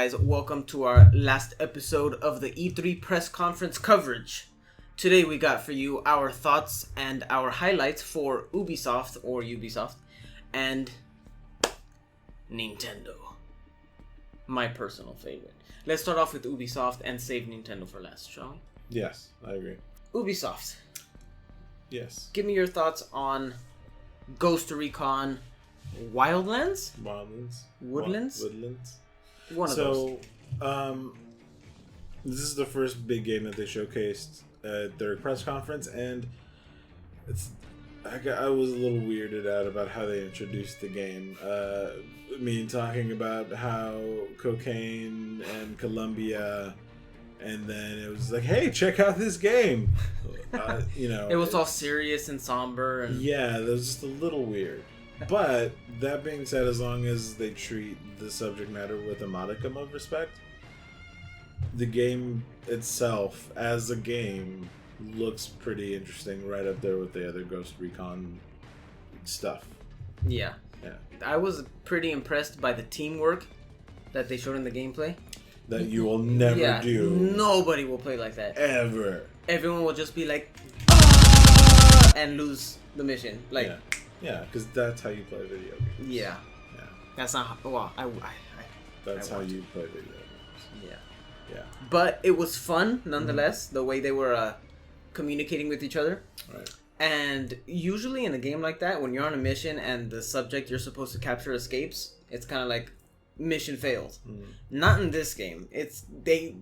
guys? Welcome to our last episode of the E3 press conference coverage. Today we got for you our thoughts and our highlights for Ubisoft and Nintendo. My personal favorite. Let's start off with Ubisoft and save Nintendo for last, shall we? Yes, I agree. Ubisoft. Yes. Give me your thoughts on Ghost Recon Wildlands? Woodlands? Woodlands. One of those. So, this is the first big game that they showcased at their press conference, and I was a little weirded out about how they introduced the game. Talking about how cocaine and Colombia, and then it was like, hey, check out this game. It was all serious and somber. And... yeah, that was just a little weird. But that being said, as long as they treat the subject matter with a modicum of respect, the game itself as a game looks pretty interesting, right up there with the other Ghost Recon stuff. Yeah. I was pretty impressed by the teamwork that they showed in the gameplay. That you will never do. Nobody will play like that. Ever. Everyone will just be like, ah! And lose the mission. Like. Yeah, because that's how you play video games. Yeah. That's not how... That's how you play video games. Yeah. But it was fun, nonetheless, the way they were communicating with each other. Right. And usually in a game like that, when you're on a mission and the subject you're supposed to capture escapes, it's kind of like, mission failed. Not in this game. It's... They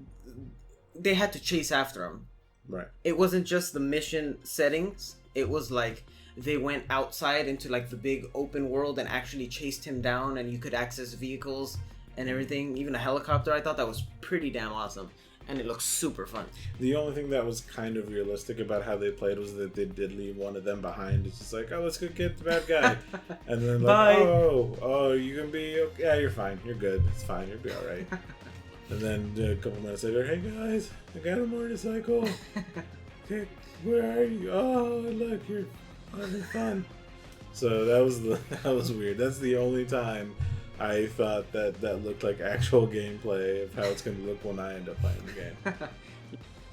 had to chase after him. Right. It wasn't just the mission settings. It was like... they went outside into like the big open world and actually chased him down, and you could access vehicles and everything, even a helicopter. I thought that was pretty damn awesome, and it looks super fun. The only thing that was kind of realistic about how they played was that they did leave one of them behind. It's just like, oh, let's go get the bad guy. And then like, oh, you can be okay. Yeah, you're fine. You're good. It's fine. You'll be all right. And then a couple minutes later, hey guys, I got a motorcycle. Okay, where are you? Oh, look, you're having fun. So that was weird. That's the only time I thought that looked like actual gameplay of how it's going to look when I end up playing the game.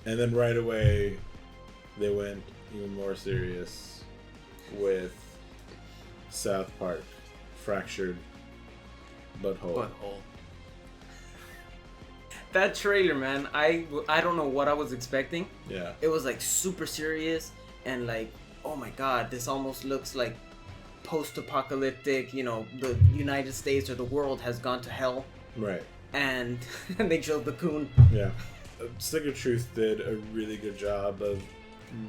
And then right away, they went even more serious with South Park, Fractured Butthole. That trailer, man, I don't know what I was expecting. Yeah. It was like super serious and like, oh my god, this almost looks like post-apocalyptic, the United States or the world has gone to hell. Right. And they killed the coon. Yeah. Stick of Truth did a really good job of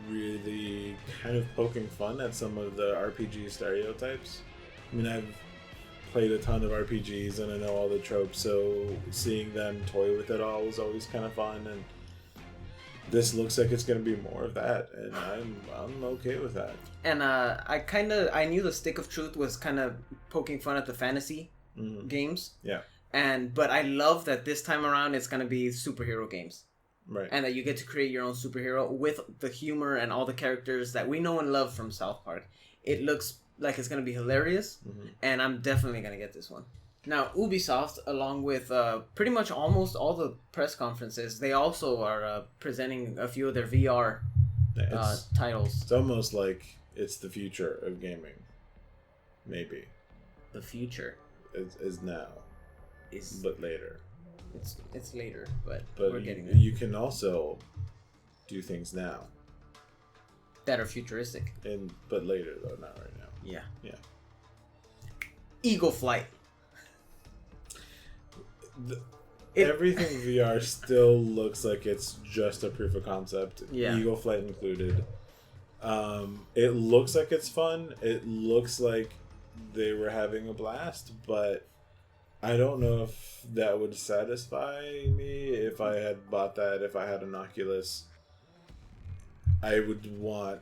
really kind of poking fun at some of the RPG stereotypes. I've played a ton of RPGs and I know all the tropes, so seeing them toy with it all was always kind of fun, and this looks like it's going to be more of that, and I'm okay with that. And I knew the Stick of Truth was kind of poking fun at the fantasy games. Yeah. But I love that this time around it's going to be superhero games. Right. And that you get to create your own superhero with the humor and all the characters that we know and love from South Park. It looks like it's going to be hilarious, and I'm definitely going to get this one. Now, Ubisoft, along with pretty much almost all the press conferences, they also are presenting a few of their VR titles. It's almost like it's the future of gaming. Maybe. The future. Is now. But later. It's later, but we're getting there. You can also do things now. That are futuristic. But later, though, not right now. Yeah. Eagle Flight. Everything VR still looks like it's just a proof of concept. Yeah. Eagle Flight included. It looks like it's fun. It looks like they were having a blast, but I don't know if that would satisfy me if I had bought that. If I had an Oculus, I would want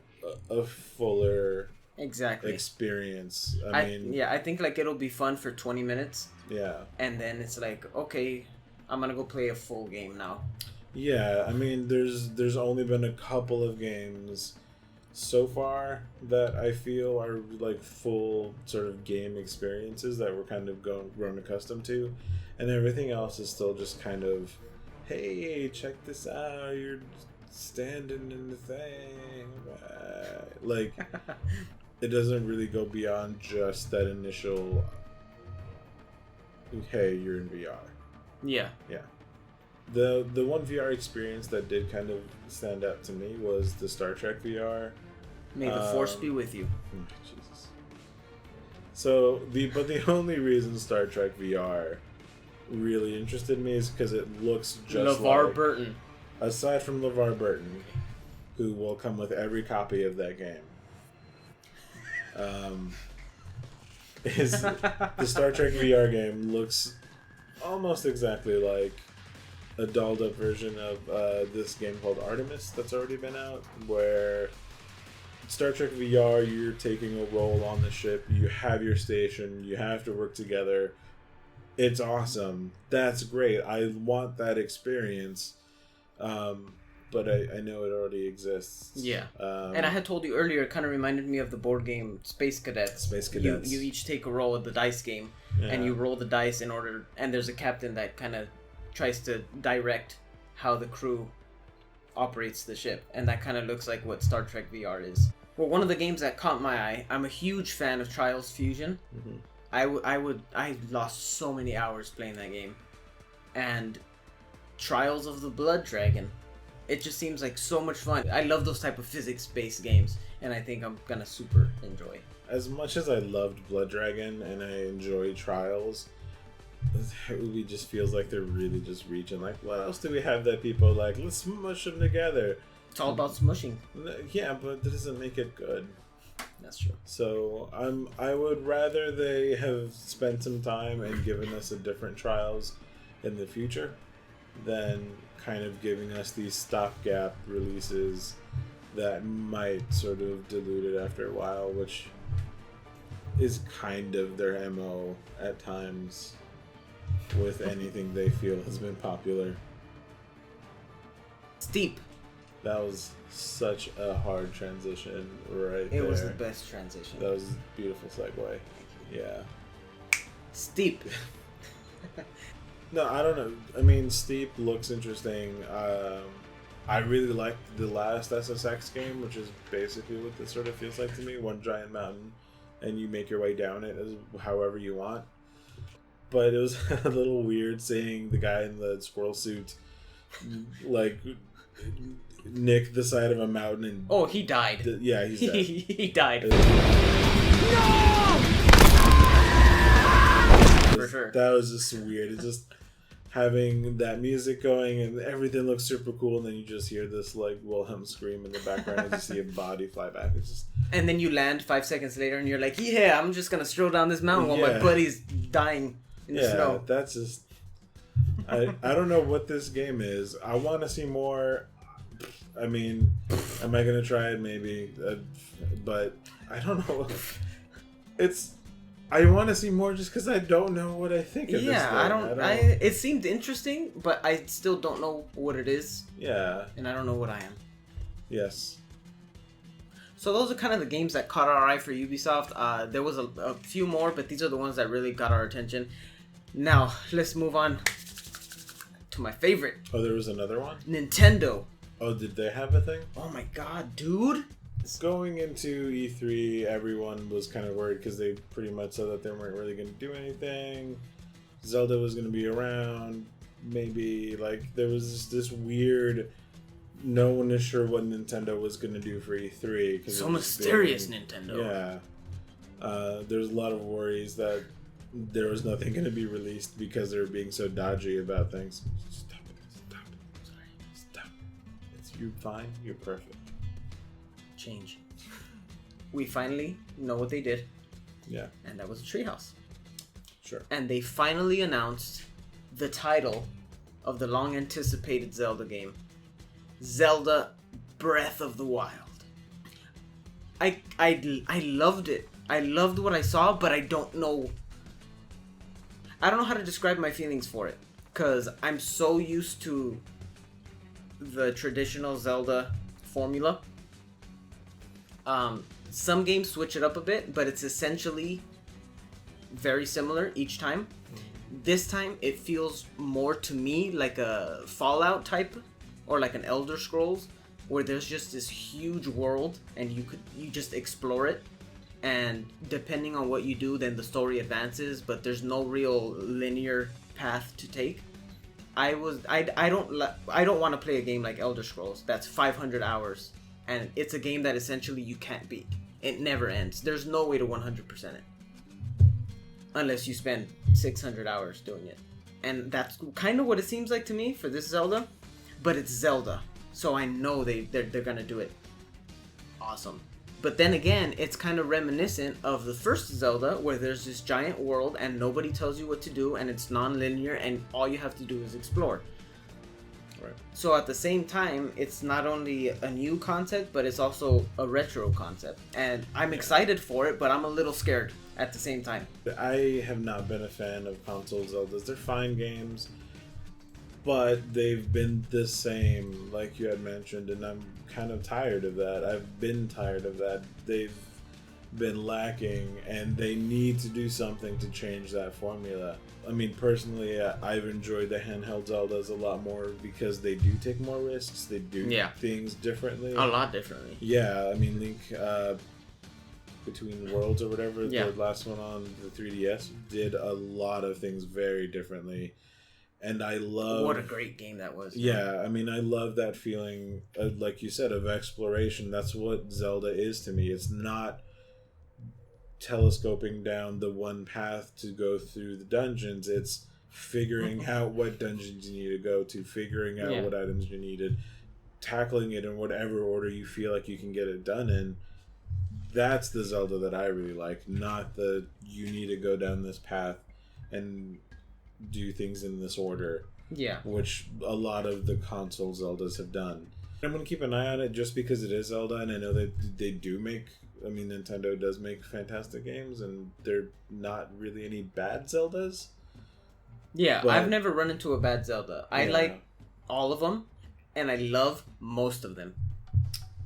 a fuller experience. I think like it'll be fun for 20 minutes. Yeah. And then it's like, okay, I'm gonna go play a full game now. Yeah, there's only been a couple of games so far that I feel are like full sort of game experiences that we're kind of grown accustomed to. and everything else is still just kind of, hey, check this out, you're standing in the thing. Like, it doesn't really go beyond just that initial, hey, you're in VR. Yeah. Yeah. The one VR experience that did kind of stand out to me was the Star Trek VR. May the Force be with you. Jesus. So the only reason Star Trek VR really interested me is because it looks just LeVar like, Burton. aside from LeVar Burton, who will come with every copy of that game. The Star Trek VR game looks almost exactly like a dolled up version of this game called Artemis that's already been out, where Star Trek VR, you're taking a role on the ship, you have your station, you have to work together. It's awesome. That's great. I want that experience. But I know it already exists. Yeah. And I had told you earlier, it kind of reminded me of the board game Space Cadets. Space Cadets. You each take a roll at the dice game, and you roll the dice in order, and there's a captain that kind of tries to direct how the crew operates the ship, and that kind of looks like what Star Trek VR is. Well, one of the games that caught my eye, I'm a huge fan of Trials Fusion. Mm-hmm. I lost so many hours playing that game, and Trials of the Blood Dragon. It just seems like so much fun. I love those type of physics-based games, and I think I'm gonna super enjoy. As much as I loved Blood Dragon and I enjoy Trials, it really just feels like they're really just reaching. Like, what else do we have that people like? Let's smush them together. It's all about smushing. Yeah, but that doesn't make it good. That's true. So I would rather they have spent some time and given us a different Trials in the future than kind of giving us these stopgap releases that might sort of dilute it after a while, which is kind of their MO at times with anything they feel has been popular. Steep. That was such a hard transition right there. It was the best transition. That was a beautiful segue. Yeah. Steep. No, I don't know. I mean, Steep looks interesting. I really liked the last SSX game, which is basically what this sort of feels like to me. One giant mountain, and you make your way down it as however you want. But it was a little weird seeing the guy in the squirrel suit, like, nick the side of a mountain and... Oh, he died. Yeah, he's dead. He died. No! For sure. That was just weird. It's just having that music going and everything looks super cool, and then you just hear this like Wilhelm scream in the background and you see a body fly back. It's just... And then you land 5 seconds later and you're like, yeah, I'm just gonna stroll down this mountain while my buddy's dying in the snow. That's just... I don't know what this game is. I want to see more. I mean, am I gonna try it? Maybe, but I don't know. I want to see more just because I don't know what I think of this thing. Yeah, it seemed interesting, but I still don't know what it is. Yeah. And I don't know what I am. Yes. So those are kind of the games that caught our eye for Ubisoft. There was a few more, but these are the ones that really got our attention. Now, let's move on to my favorite. Oh, there was another one? Nintendo. Oh, did they have a thing? Oh my god, dude. Going into E3, everyone was kind of worried because they pretty much said that they weren't really going to do anything. Zelda was going to be around. Maybe, like, there was just this weird... No one is sure what Nintendo was going to do for E3. So mysterious, Nintendo. Yeah. There's a lot of worries that there was nothing going to be released because they were being so dodgy about things. Stop it. Sorry. Stop. You're fine. You're perfect. Change. We finally know what they did. Yeah. And that was a treehouse. Sure. And they finally announced the title of the long anticipated Zelda game. Zelda Breath of the Wild. I loved it. I loved what I saw, but I don't know how to describe my feelings for it, cuz I'm so used to the traditional Zelda formula. Some games switch it up a bit, but it's essentially very similar each time. This time it feels more to me like a Fallout type or like an Elder Scrolls, where there's just this huge world and you just explore it, and depending on what you do, then the story advances, but there's no real linear path to take. I don't want to play a game like Elder Scrolls that's 500 hours and it's a game that essentially you can't beat. It never ends. There's no way to 100% it unless you spend 600 hours doing it. And that's kind of what it seems like to me for this Zelda, but it's Zelda, so I know they're gonna do it awesome. But then again, it's kind of reminiscent of the first Zelda, where there's this giant world and nobody tells you what to do, and it's non-linear, and all you have to do is explore. Right. So at the same time, it's not only a new concept, but it's also a retro concept. And I'm excited for it, but I'm a little scared at the same time. I have not been a fan of console Zeldas. They're fine games, but they've been the same, like you had mentioned, and I'm kind of tired of that. I've been tired of that. They've been lacking, and they need to do something to change that formula. I mean, personally, I've enjoyed the handheld Zeldas a lot more because they do take more risks. They do things differently. A lot differently. Yeah, I mean, Link Between Worlds or whatever, the last one on the 3DS, did a lot of things very differently. And I love... What a great game that was. Yeah, I mean, I love that feeling, like you said, of exploration. That's what Zelda is to me. It's not telescoping down the one path to go through the dungeons. It's figuring out what dungeons you need to go to, figuring out what items you needed, tackling it in whatever order you feel like you can get it done in. That's the Zelda that I really like, not the you need to go down this path and do things in this order, which a lot of the console Zeldas have done. I'm going to keep an eye on it just because it is Zelda, and I know that they do make, I mean, Nintendo does make fantastic games, and they're not really any bad Zeldas. Yeah, but I've never run into a bad Zelda. I like all of them, and I love most of them.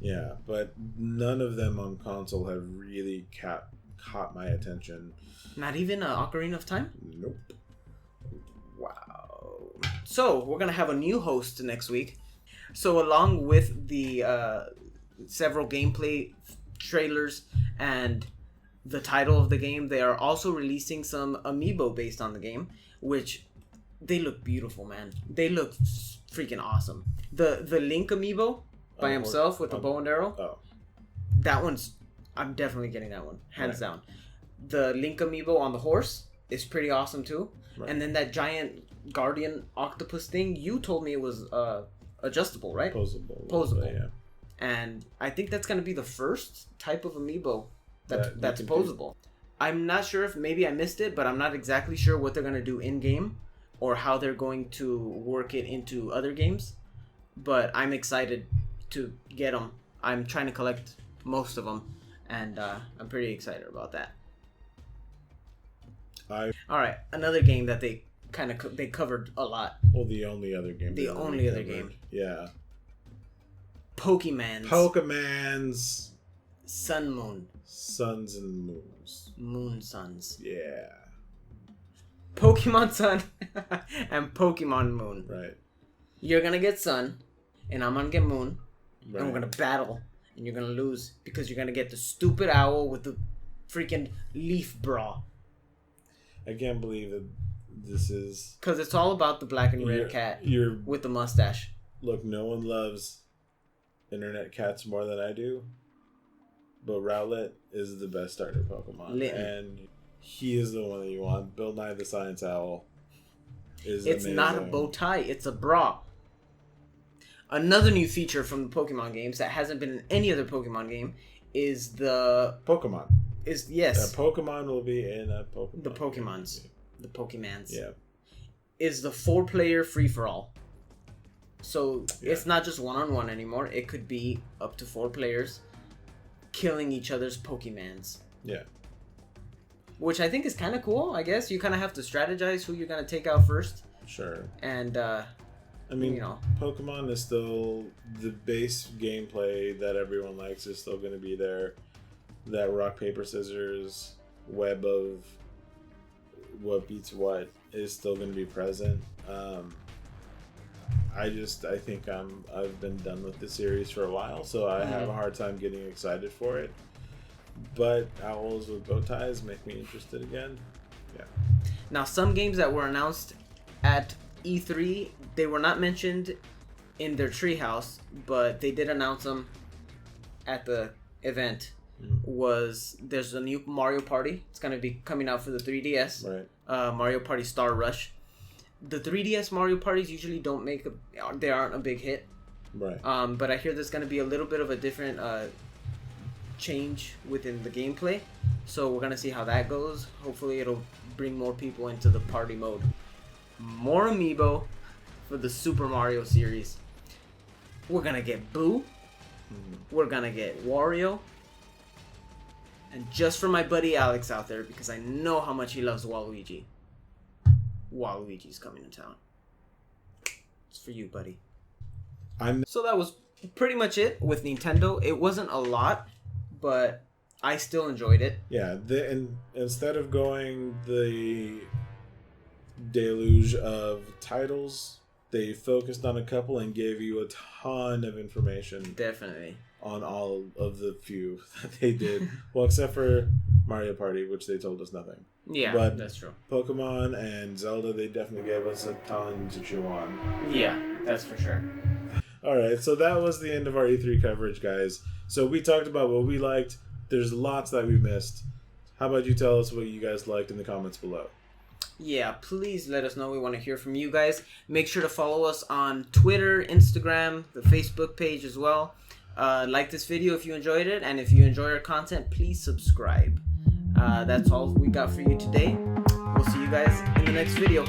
Yeah, but none of them on console have really caught my attention. Not even Ocarina of Time? Nope. Wow. So, we're going to have a new host next week. So, along with the several gameplay trailers and the title of the game, they are also releasing some amiibo based on the game, which they look beautiful, man. They look freaking awesome. The Link amiibo by himself with the bow and arrow, that one's... I'm definitely getting that one, hands down. The Link amiibo on the horse is pretty awesome too. Right. And then that giant guardian octopus thing, you told me it was adjustable, right? Posable. Yeah. And I think that's going to be the first type of amiibo that's posable. I'm not sure if maybe I missed it, but I'm not exactly sure what they're going to do in-game or how they're going to work it into other games. But I'm excited to get them. I'm trying to collect most of them, and I'm pretty excited about that. All right, another game that they kind of they covered a lot. Well, the only other game. The only other game. Yeah. Pokemans. Sun Moon. Suns and Moons. Moon Suns. Yeah. Pokemon Sun and Pokemon Moon. Right. You're gonna get Sun, and I'm gonna get Moon, and we're gonna battle, and you're gonna lose because you're gonna get the stupid owl with the freaking leaf bra. I can't believe that this is... Because it's all about the black and red cat with the mustache. Look, no one loves internet cats more than I do, but Rowlet is the best starter Pokemon. And he is the one that you want. Bill Nye the Science Owl is It's amazing. not a bow tie, it's a bra. Another new feature from the Pokemon games that hasn't been in any other Pokemon game is the... Pokemon. Yes. A Pokemon will be in a Pokemon. The Pokemons. The Pokemans. Yeah. Is the 4-player free-for-all. So it's not just one-on-one anymore. It could be up to 4 players killing each other's Pokemans. Yeah. Which I think is kind of cool, I guess. You kind of have to strategize who you're going to take out first. Sure. And, I mean, Pokemon is still... The base gameplay that everyone likes is still going to be there. That rock, paper, scissors web of what beats what is still going to be present. I think I've been done with the series for a while, so I have a hard time getting excited for it. But owls with bow ties make me interested again. Yeah. Now, some games that were announced at E3, they were not mentioned in their treehouse, but they did announce them at the event. There's a new Mario Party. It's going to be coming out for the 3DS. Right. Mario Party Star Rush. The 3DS Mario Parties usually they aren't a big hit. Right. But I hear there's going to be a little bit of a different change within the gameplay. So we're going to see how that goes. Hopefully it'll bring more people into the party mode. More amiibo for the Super Mario series. We're going to get Boo. We're going to get Wario. And just for my buddy Alex out there, because I know how much he loves Waluigi. Waluigi's coming to town. It's for you, buddy. So that was pretty much it with Nintendo. It wasn't a lot, but I still enjoyed it. Yeah, and instead of going the deluge of titles, they focused on a couple and gave you a ton of information. Definitely. On all of the few that they did. Well, except for Mario Party, which they told us nothing. Yeah, but that's true. Pokemon and Zelda, they definitely gave us a ton to chew on. Yeah, that's for sure. Alright, so that was the end of our E3 coverage, guys. So we talked about what we liked. There's lots that we missed. How about you tell us what you guys liked in the comments below? Yeah, please let us know. We want to hear from you guys. Make sure to follow us on Twitter, Instagram, the Facebook page as well. Like this video if you enjoyed it, and if you enjoy our content, please subscribe. That's all we got for you today. We'll see you guys in the next video.